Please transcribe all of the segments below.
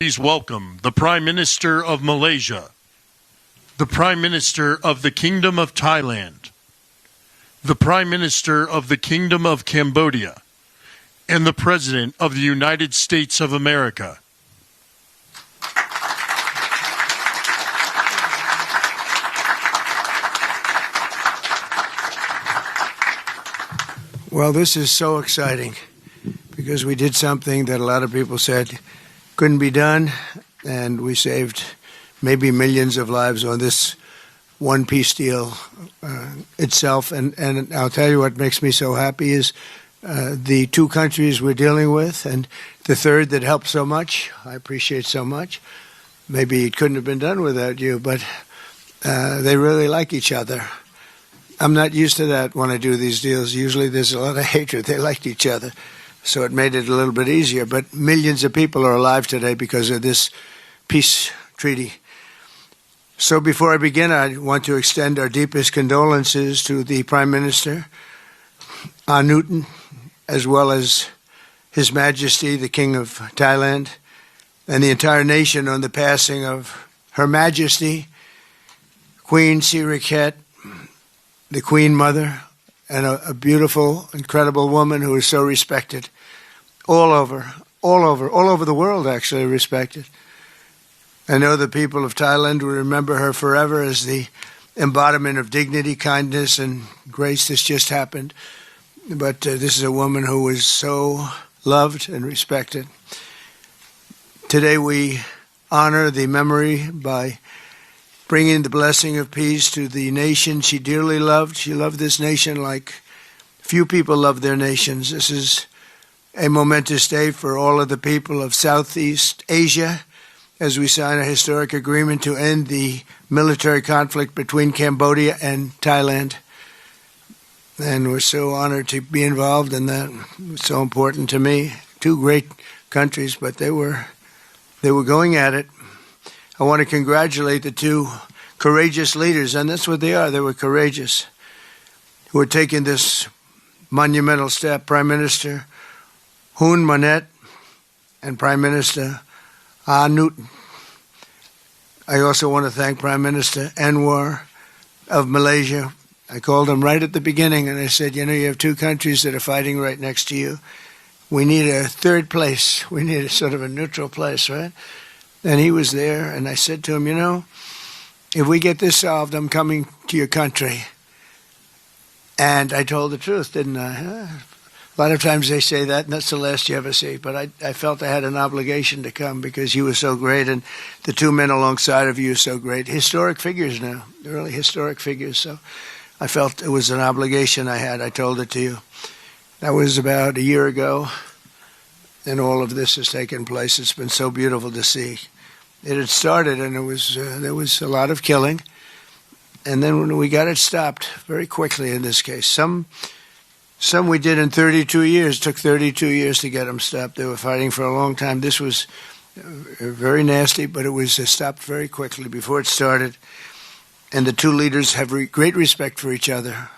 Please welcome the Prime Minister of Malaysia, the Prime Minister of the Kingdom of Thailand, the Prime Minister of the Kingdom of Cambodia, and the President of the United States of America. Well, this is so exciting because we did something that a lot of people said couldn't be done, and we saved maybe millions of lives on this one peace deal itself. And I'll tell you what makes me so happy is the two countries we're dealing with, and the third that helped so much. I appreciate so much. Maybe it couldn't have been done without you, but they really like each other. I'm not used to that when I do these deals. Usually there's a lot of hatred. They liked each other. So it made it a little bit easier. But millions of people are alive today because of this peace treaty. So before I begin, I want to extend our deepest condolences to the Prime Minister, Newton, as well as His Majesty, the King of Thailand, and the entire nation on the passing of Her Majesty, Queen Sirikhet, the Queen Mother, and a beautiful, incredible woman who is so respected all over the world, actually respected. I know the people of Thailand will remember her forever as the embodiment of dignity, kindness, and grace. This just happened. But this is a woman who was so loved and respected. Today we honor the memory by bringing the blessing of peace to the nation she dearly loved. She loved this nation like few people love their nations. This is a momentous day for all of the people of Southeast Asia as we sign a historic agreement to end the military conflict between Cambodia and Thailand. And we're so honored to be involved in that. It's so important to me. Two great countries, but they were going at it. I want to congratulate the two courageous leaders, and that's what they are. They were courageous, who are taking this monumental step. Prime Minister Hun Manet and Prime Minister Newton. I also want to thank Prime Minister Anwar of Malaysia. I called him right at the beginning, and I said, you have two countries that are fighting right next to you. We need a third place. We need a sort of a neutral place, right? And he was there, and I said to him, if we get this solved, I'm coming to your country. And I told the truth, didn't I? A lot of times they say that, and that's the last you ever see. But I felt I had an obligation to come because you were so great, and the two men alongside of you are so great. Historic figures now, really historic figures. So I felt it was an obligation I had. I told it to you. That was about a year ago. And all of this has taken place. It's been so beautiful to see. It had started, and there was a lot of killing. And then when we got it stopped very quickly in this case, some we did in 32 years. It took 32 years to get them stopped. They were fighting for a long time. This was very nasty, but it was stopped very quickly before it started. And the two leaders have great respect for each other.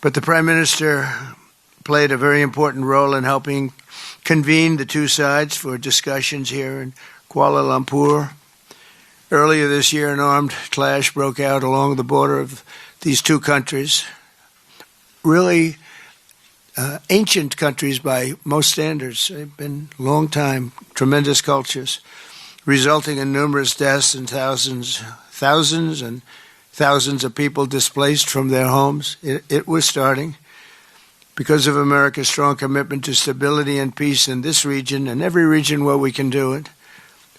But the Prime Minister played a very important role in helping convene the two sides for discussions here in Kuala Lumpur. Earlier this year, an armed clash broke out along the border of these two countries, really ancient countries by most standards. They've been long time, tremendous cultures, resulting in numerous deaths and thousands and thousands of people displaced from their homes. It was starting. Because of America's strong commitment to stability and peace in this region and every region where we can do it,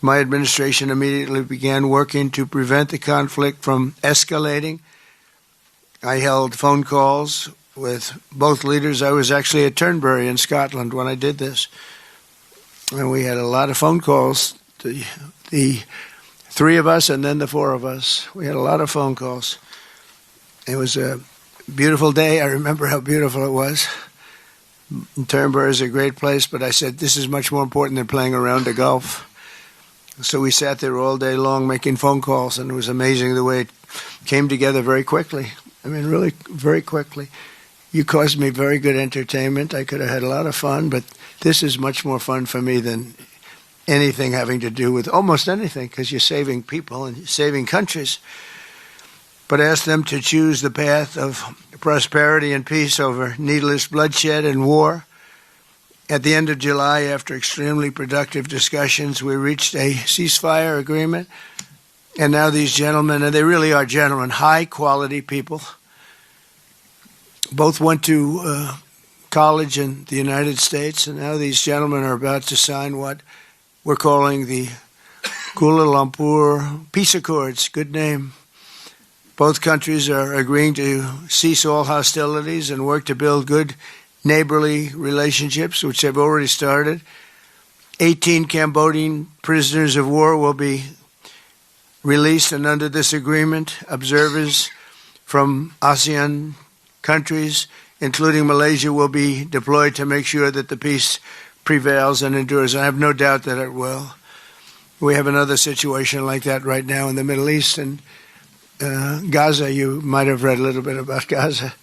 my administration immediately began working to prevent the conflict from escalating. I held phone calls with both leaders. I was actually at Turnberry in Scotland when I did this. And we had a lot of phone calls, the three of us and then the four of us. We had a lot of phone calls. It was a beautiful day. I remember how beautiful it was. Turnberry is a great place, but I said, this is much more important than playing around the golf. So we sat there all day long making phone calls, and it was amazing the way it came together very quickly. I mean, really very quickly. You caused me very good entertainment. I could have had a lot of fun, but this is much more fun for me than anything having to do with almost anything, because you're saving people and you're saving countries, but ask them to choose the path of prosperity and peace over needless bloodshed and war. At the end of July, after extremely productive discussions, we reached a ceasefire agreement. And now these gentlemen, and they really are gentlemen, high-quality people, both went to college in the United States, and now these gentlemen are about to sign what we're calling the Kuala Lumpur Peace Accords. Good name. Both countries are agreeing to cease all hostilities and work to build good neighborly relationships, which have already started. 18 Cambodian prisoners of war will be released, and under this agreement, observers from ASEAN countries, including Malaysia, will be deployed to make sure that the peace prevails and endures. I have no doubt that it will. We have another situation like that right now in the Middle East, and Gaza. You might have read a little bit about Gaza,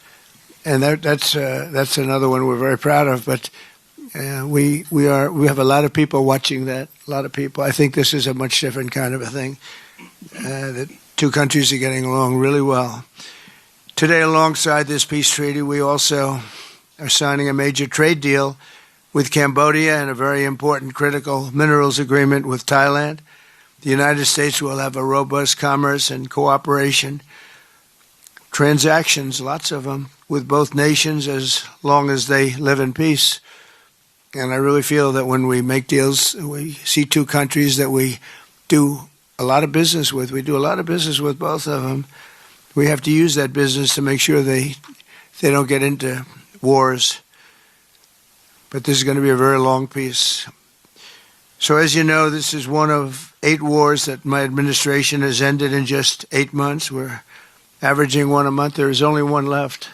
and that's another one we're very proud of. But we have a lot of people watching that. A lot of people. I think this is a much different kind of a thing. That two countries are getting along really well. Today, alongside this peace treaty, we also are signing a major trade deal with Cambodia and a very important critical minerals agreement with Thailand. The United States will have a robust commerce and cooperation transactions, lots of them, with both nations as long as they live in peace. And I really feel that when we make deals, we see two countries that we do a lot of business with. We do a lot of business with both of them. We have to use that business to make sure they don't get into wars. But this is going to be a very long peace. So as you know, this is one of 8 wars that my administration has ended in just 8 months. We're averaging one a month. There is only one left,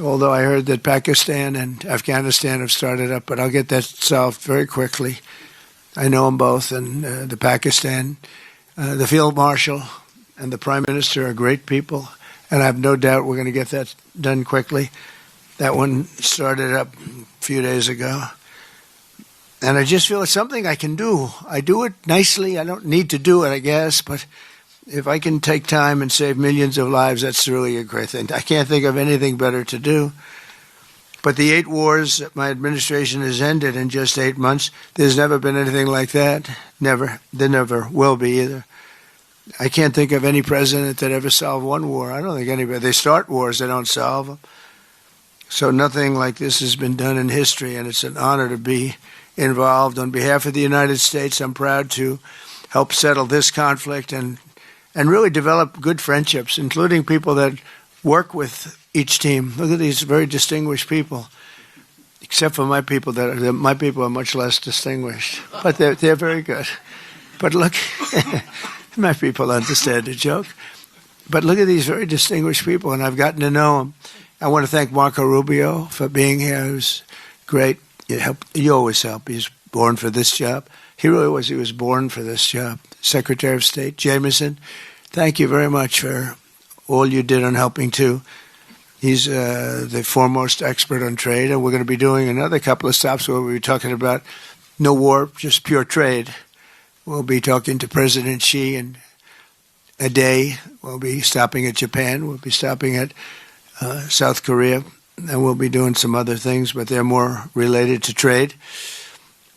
although I heard that Pakistan and Afghanistan have started up, but I'll get that solved very quickly. I know them both, and the Pakistan, the Field Marshal and the Prime Minister are great people, and I have no doubt we're going to get that done quickly. That one started up a few days ago. And I just feel it's something I can do. I do it nicely. I don't need to do it, I guess, but if I can take time and save millions of lives, that's really a great thing. I can't think of anything better to do. But the 8 wars that my administration has ended in just 8 months, there's never been anything like that. Never. There never will be either. I can't think of any president that ever solved one war. I don't think anybody. They start wars, they don't solve them. So nothing like this has been done in history, and it's an honor to be involved. On behalf of the United States, I'm proud to help settle this conflict and really develop good friendships, including people that work with each team. Look at these very distinguished people, except for my people. My people are much less distinguished, but they're very good. But look, my people understand the joke. But look at these very distinguished people, and I've gotten to know them. I want to thank Marco Rubio for being here. He was great. You always help. He's born for this job. He really was. He was born for this job. Secretary of State Jameson, thank you very much for all you did on helping too. He's the foremost expert on trade, and we're going to be doing another couple of stops where we'll be talking about no war, just pure trade. We'll be talking to President Xi in a day. We'll be stopping at Japan. We'll be stopping at South Korea, and we'll be doing some other things, but they're more related to trade.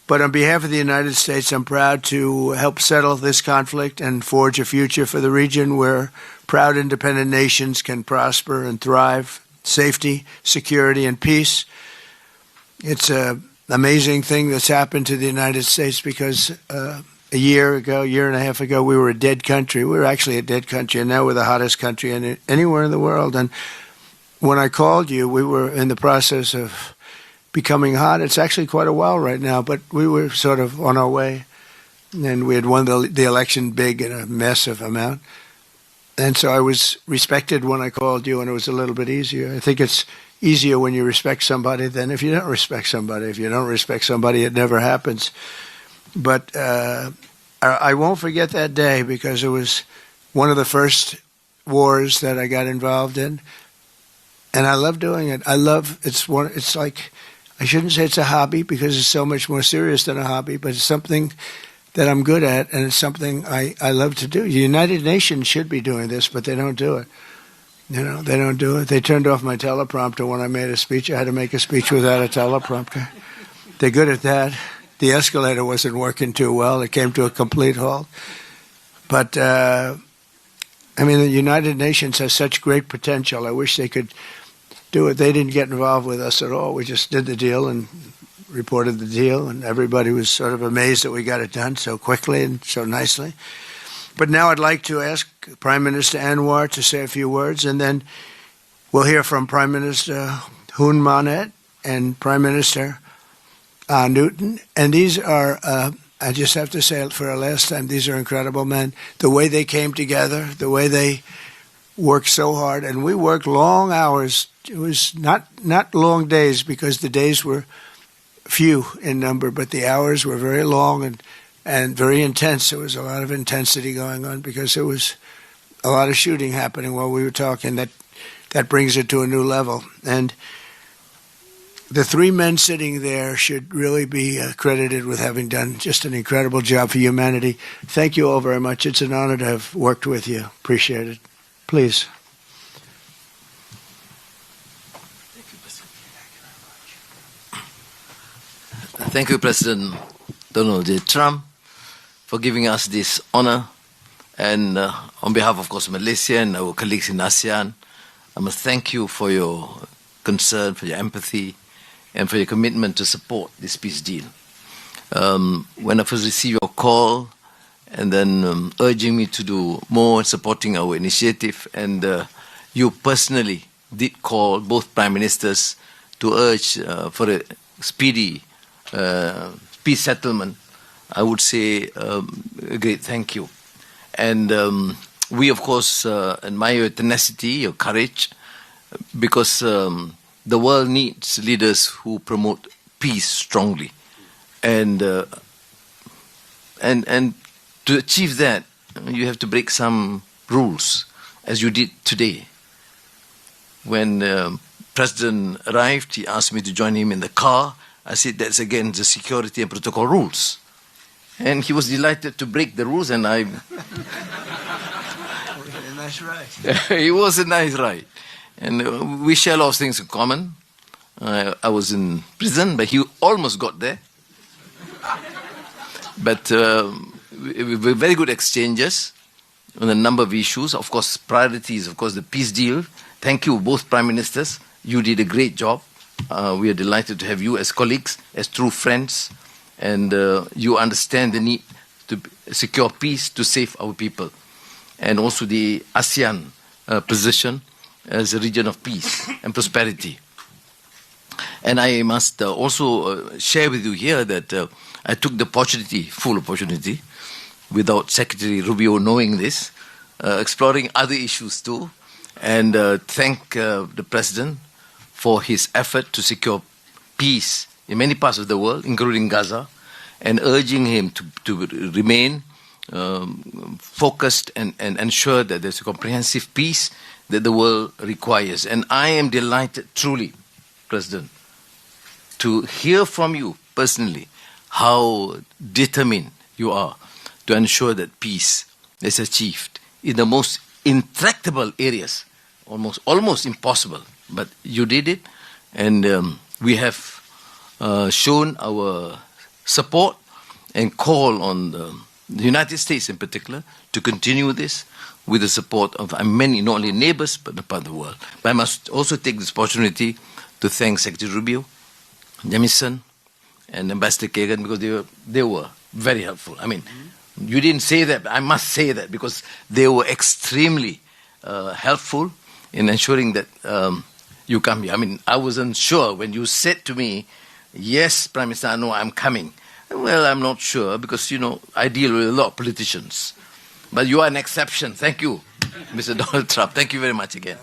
But on behalf of the United States, I'm proud to help settle this conflict and forge a future for the region where proud independent nations can prosper and thrive, safety, security, and peace. It's an amazing thing that's happened to the United States because a year and a half ago, we were a dead country. We were actually a dead country, and now we're the hottest country anywhere in the world. And when I called you, we were in the process of becoming hot. It's actually quite a while right now, but we were sort of on our way. And we had won the election big in a massive amount. And so I was respected when I called you, and it was a little bit easier. I think it's easier when you respect somebody than if you don't respect somebody. If you don't respect somebody, it never happens. But I won't forget that day because it was one of the first wars that I got involved in. And I love doing it. It's like I shouldn't say it's a hobby because it's so much more serious than a hobby, but it's something that I'm good at, and it's something I love to do. The United Nations should be doing this, but they don't do it. You know, they don't do it. They turned off my teleprompter when I made a speech. I had to make a speech without a teleprompter. They're good at that. The escalator wasn't working too well. It came to a complete halt. But, I mean, the United Nations has such great potential. I wish they could do it. They didn't get involved with us at all. We just did the deal and reported the deal, and everybody was sort of amazed that we got it done so quickly and so nicely. But now I'd like to ask Prime Minister Anwar to say a few words, and then we'll hear from Prime Minister Hun Manet and Prime Minister Newton. And these are, I just have to say it for a last time, these are incredible men. The way they came together, the way they worked so hard, and we worked long hours. It was not long days because the days were few in number, but the hours were very long and very intense. There was a lot of intensity going on because there was a lot of shooting happening while we were talking. That brings it to a new level. And the three men sitting there should really be credited with having done just an incredible job for humanity. Thank you all very much. It's an honor to have worked with you. Appreciate it. Please. Thank you, President Donald J. Trump, for giving us this honor. And on behalf, of course, Malaysia and our colleagues in ASEAN, I must thank you for your concern, for your empathy, and for your commitment to support this peace deal. When I first received your call and then urging me to do more, supporting our initiative, and you personally did call both prime ministers to urge for a speedy peace settlement, I would say a great thank you. And we, of course, admire your tenacity, your courage, because the world needs leaders who promote peace strongly. And to achieve that, you have to break some rules, as you did today. When President arrived, he asked me to join him in the car. I said, that's against the security and protocol rules. And he was delighted to break the rules, and I... It was a nice ride. It was a nice ride. And we share a lot of things in common. I was in prison, but he almost got there. But very good exchanges on a number of issues. Of course, priorities, of course, the peace deal. Thank you, both prime ministers. You did a great job. We are delighted to have you as colleagues, as true friends, and you understand the need to secure peace to save our people, and also the ASEAN position as a region of peace and prosperity. And I must also share with you here that I took the opportunity, full opportunity, without Secretary Rubio knowing this, exploring other issues too, and thank the President for his effort to secure peace in many parts of the world, including Gaza, and urging him to remain focused and ensure that there's a comprehensive peace that the world requires. And I am delighted, truly, President, to hear from you personally how determined you are to ensure that peace is achieved in the most intractable areas, almost impossible. But you did it, and we have shown our support and call on the United States in particular to continue this with the support of many, not only neighbors, but the part of the world. But I must also take this opportunity to thank Secretary Rubio, Jamieson, and Ambassador Kagan, because they were very helpful. I mean, you didn't say that, but I must say that, because they were extremely helpful in ensuring that you come here. I mean, I wasn't sure when you said to me, yes, Prime Minister, no, I'm coming. Well, I'm not sure, because, I deal with a lot of politicians. But you are an exception. Thank you, Mr. Donald Trump. Thank you very much again.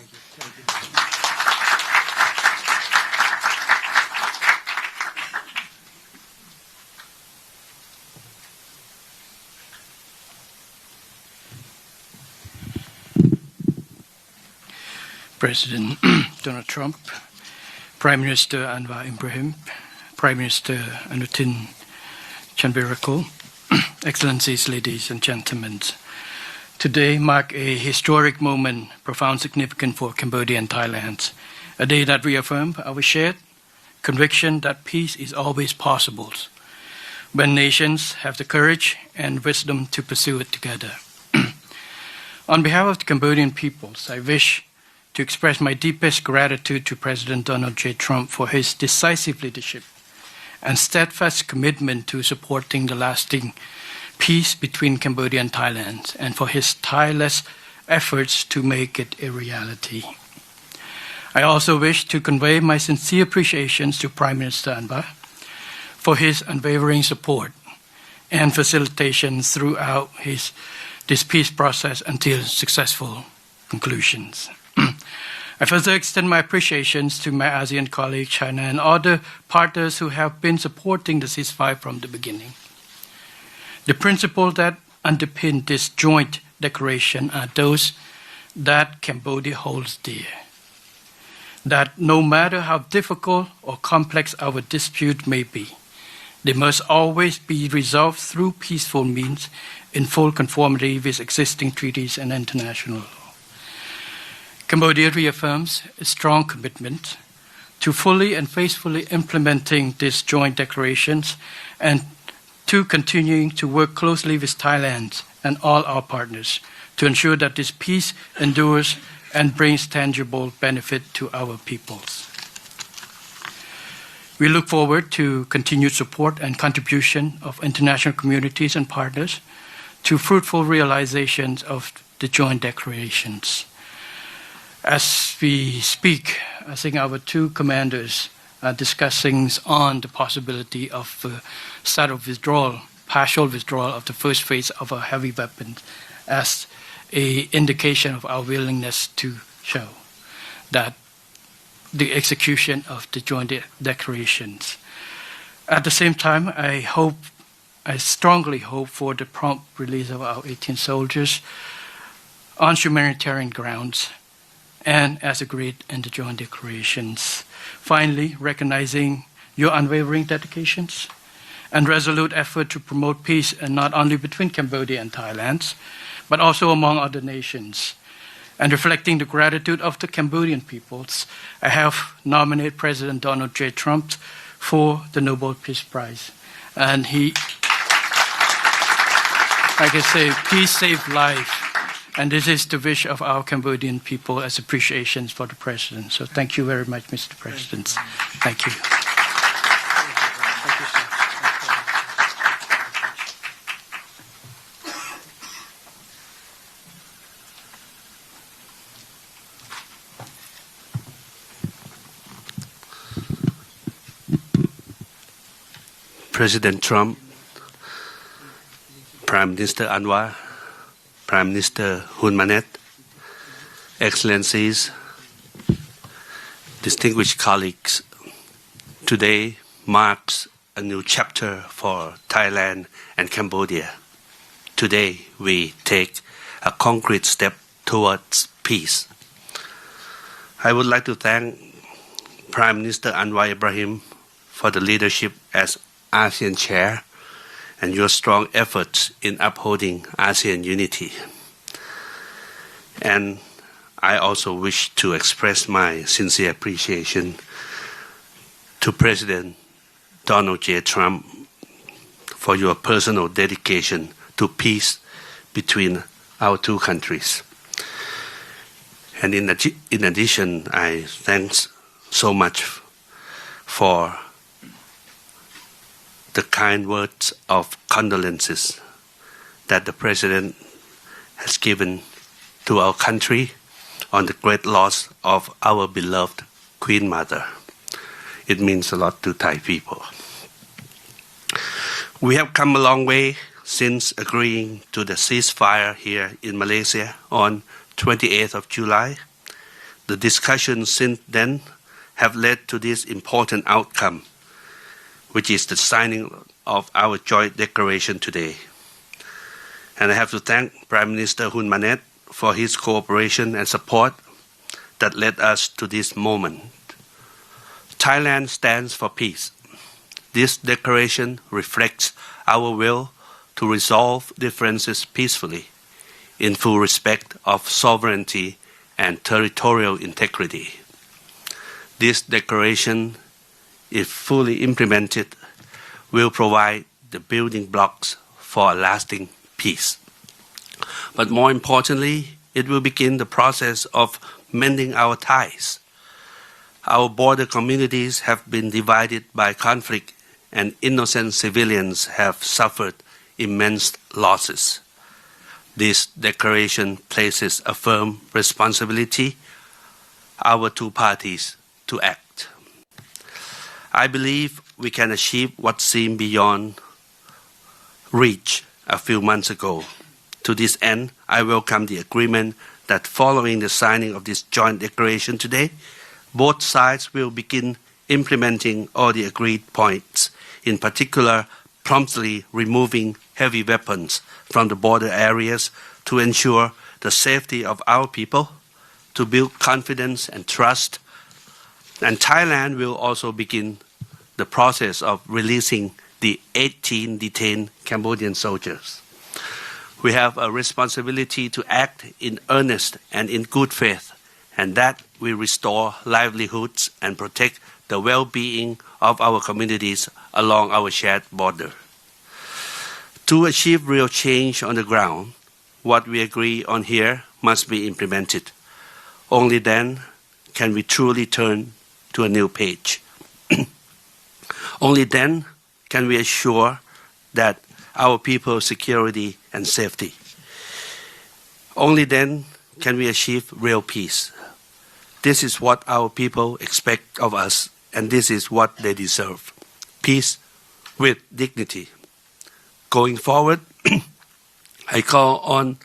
President Donald Trump, Prime Minister Anwar Ibrahim, Prime Minister Anutin Chanvirakul, Excellencies, ladies and gentlemen. Today marks a historic moment, profound significance for Cambodia and Thailand, a day that reaffirms our shared conviction that peace is always possible when nations have the courage and wisdom to pursue it together. On behalf of the Cambodian peoples, I wish to express my deepest gratitude to President Donald J. Trump for his decisive leadership and steadfast commitment to supporting the lasting peace between Cambodia and Thailand, and for his tireless efforts to make it a reality. I also wish to convey my sincere appreciations to Prime Minister Anwar for his unwavering support and facilitation throughout this peace process until successful conclusions. I further extend my appreciations to my ASEAN colleague, China, and other partners who have been supporting the ceasefire from the beginning. The principles that underpin this joint declaration are those that Cambodia holds dear. That no matter how difficult or complex our dispute may be, they must always be resolved through peaceful means in full conformity with existing treaties and international law. Cambodia reaffirms a strong commitment to fully and faithfully implementing these joint declarations and to continuing to work closely with Thailand and all our partners to ensure that this peace endures and brings tangible benefit to our peoples. We look forward to continued support and contribution of international communities and partners to fruitful realizations of the joint declarations. As we speak, I think our two commanders are discussing on the possibility of start of withdrawal, partial withdrawal of the first phase of our heavy weapons as an indication of our willingness to show that the execution of the joint declarations. At the same time, I strongly hope for the prompt release of our 18 soldiers on humanitarian grounds and as agreed in the joint declarations. Finally, recognizing your unwavering dedications and resolute effort to promote peace, and not only between Cambodia and Thailand, but also among other nations. And reflecting the gratitude of the Cambodian peoples, I have nominated President Donald J. Trump for the Nobel Peace Prize. And he, like I say, peace saved life. And this is the wish of our Cambodian people as appreciations for the President. So thank you very much, Mr. President. Thank you. President Trump, Prime Minister Anwar, Prime Minister Hun Manet, Excellencies, distinguished colleagues, today marks a new chapter for Thailand and Cambodia. Today we take a concrete step towards peace. I would like to thank Prime Minister Anwar Ibrahim for the leadership as ASEAN Chair and your strong efforts in upholding ASEAN unity. And I also wish to express my sincere appreciation to President Donald J. Trump for your personal dedication to peace between our two countries. And in addition, I thanks so much for the kind words of condolences that the President has given to our country on the great loss of our beloved Queen Mother. It means a lot to Thai people. We have come a long way since agreeing to the ceasefire here in Malaysia on 28th of July. The discussions since then have led to this important outcome, which is the signing of our joint declaration today. And I have to thank Prime Minister Hun Manet for his cooperation and support that led us to this moment. Thailand stands for peace. This declaration reflects our will to resolve differences peacefully, in full respect of sovereignty and territorial integrity. This declaration, if fully implemented, will provide the building blocks for a lasting peace. But more importantly, it will begin the process of mending our ties. Our border communities have been divided by conflict, and innocent civilians have suffered immense losses. This declaration places a firm responsibility on our two parties to act. I believe we can achieve what seemed beyond reach a few months ago. To this end, I welcome the agreement that following the signing of this joint declaration today, both sides will begin implementing all the agreed points, in particular promptly removing heavy weapons from the border areas to ensure the safety of our people, to build confidence and trust. And Thailand will also begin the process of releasing the 18 detained Cambodian soldiers. We have a responsibility to act in earnest and in good faith, and that we restore livelihoods and protect the well-being of our communities along our shared border. To achieve real change on the ground, what we agree on here must be implemented. Only then can we truly turn to a new page. Only then can we assure that our people's security and safety. Only then can we achieve real peace. This is what our people expect of us, and this is what they deserve. Peace with dignity. Going forward, I call on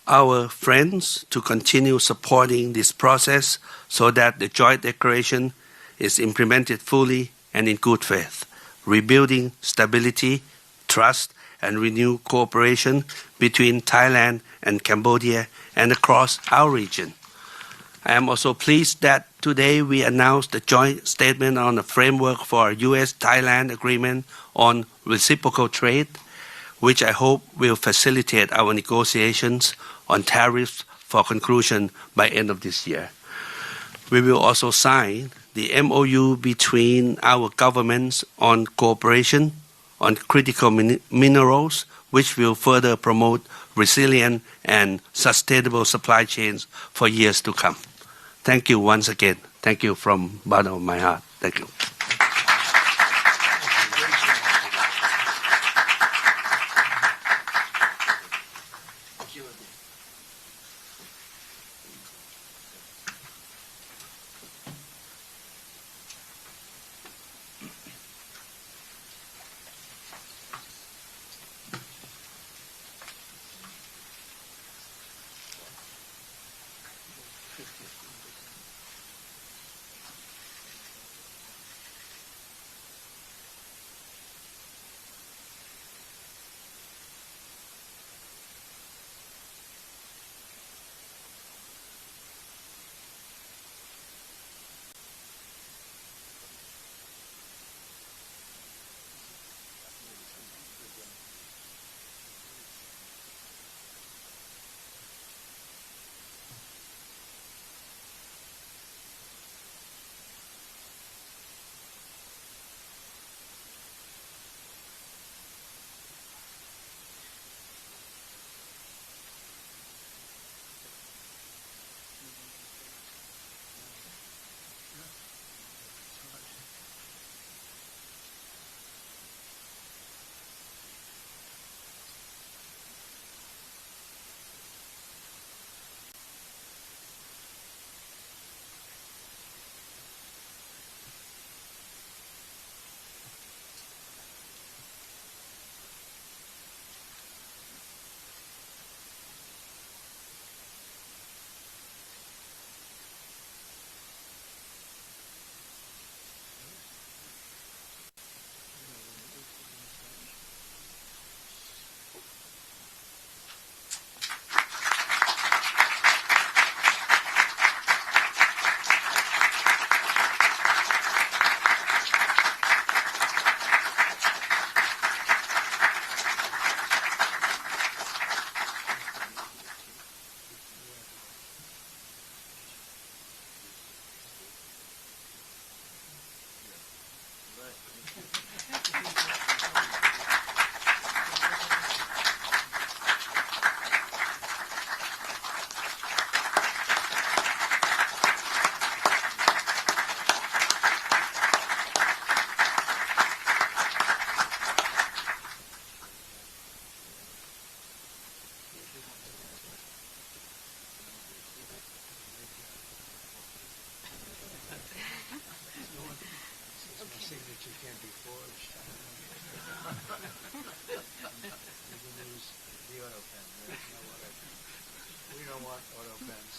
our friends to continue supporting this process so that the joint declaration is implemented fully and in good faith, rebuilding stability, trust, and renewed cooperation between Thailand and Cambodia and across our region. I am also pleased that today we announced the joint statement on a framework for a U.S.-Thailand agreement on reciprocal trade, which I hope will facilitate our negotiations on tariffs for conclusion by end of this year. We will also sign the MOU between our governments on cooperation on critical minerals, which will further promote resilient and sustainable supply chains for years to come. Thank you once again. Thank you from the bottom of my heart. Thank you. auto pen. We don't want auto pens.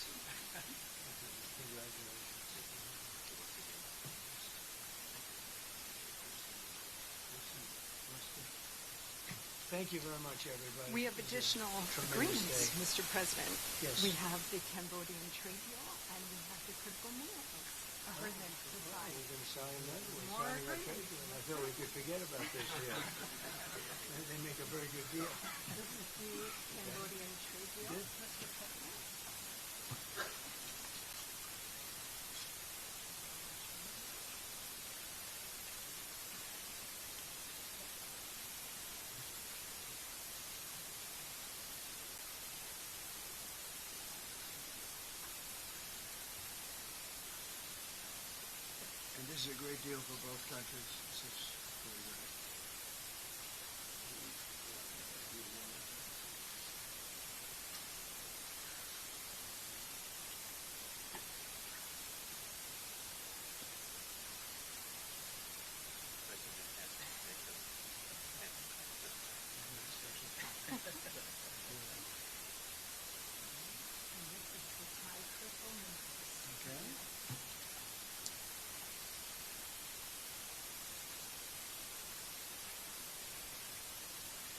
Thank you very much, everybody. We have additional Tremendous agreements, day. Mr. President. Yes. We have the Cambodian trade deal and we have the critical minerals agreement to sign. We're going to sign that. We're More signing our agreements. trade deal. I thought we could forget about this. Yeah. They make a very good deal. This is the Cambodian trade deal, Mr. President. And this is a great deal for both countries. This is very great. And this is the Thai critical minerals. Okay.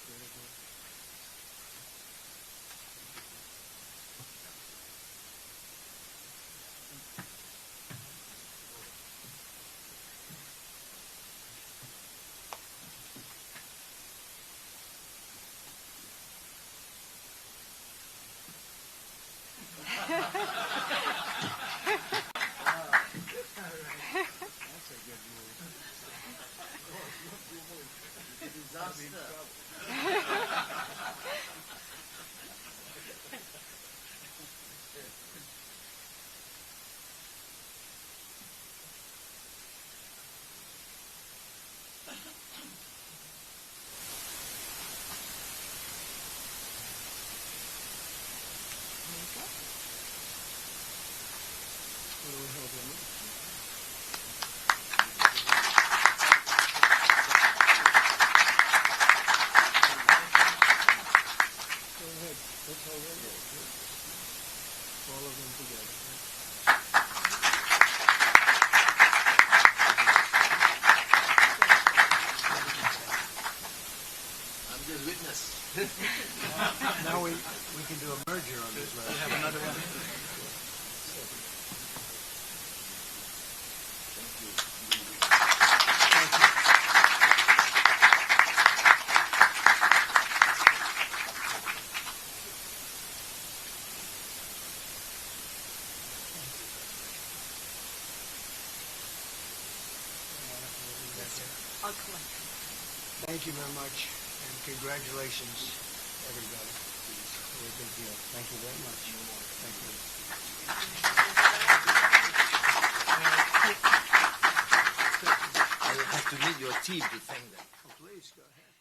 Very good. That's a good move. Disaster. There you go. What do we hold them up? Go ahead. Let's hold them up. All of them together. I'm just witness. Now we can do a merger on this last. Have another one. I'll collect them. Thank you very much, and congratulations, everybody. Very big deal. Thank you very much. Thank you. I will have to meet your team to thank them. Oh, please, go ahead.